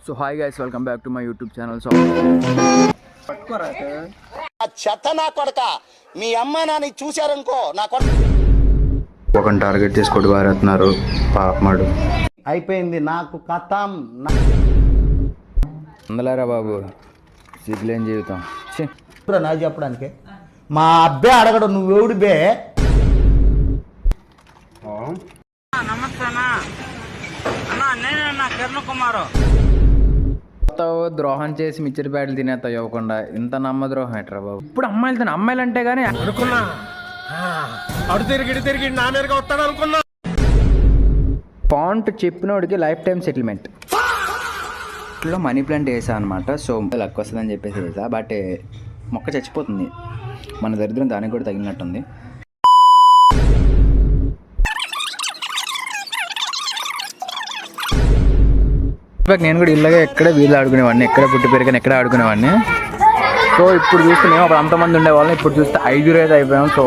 So hi guys, welcome back to my YouTube channel. So చెత్త నా కొడక, మీ అమ్మ నాని చూశారనుకో నా కొడక. ఒక టార్గెట్ చేసి కొడు వారేస్తున్నారు పాపమాడు. అయిపోయింది నాకు కథం. అందలేరా బాబు, సిగ్గులేని జీవితం. నాకు చెప్పడానికి మా అబ్బే అడగడు, నువ్వెవడు బే. నమస్తే అన్నా, నేనన్నా కిరణ్ కుమారు. ద్రోహం చేసి మిచ్చరి ప్యాడ్లు తినేస్తావు ఇవ్వకుండా. ఇంత నమ్మ ద్రోహం ఎట్రా బాబు. ఇప్పుడు అమ్మాయిలతో అమ్మాయిలు అంటే గానీ అనుకున్నా అడు తిరిగి నా మీదగా వస్తాడు అనుకున్నా. పాయింట్ చెప్పినోడికి లైఫ్ టైం సెటిల్మెంట్. ఇట్లో మనీ ప్లాంట్ వేసా అనమాట. సో లక్ వస్తుందని చెప్పేసి వేసా, బట్ మొక్క చచ్చిపోతుంది. మన దరిద్రం దానికి కూడా తగిలినట్టుంది. నేను కూడా ఇలాగే ఎక్కడే వీళ్ళు ఆడుకునేవాడిని, ఎక్కడ పుట్టి పెరిగాను, ఎక్కడ ఆడుకునేవాడిని. సో ఇప్పుడు చూస్తే మేము అప్పుడు అంతమంది ఉండేవాళ్ళం, ఇప్పుడు చూస్తే 5 అయిపోయాం. సో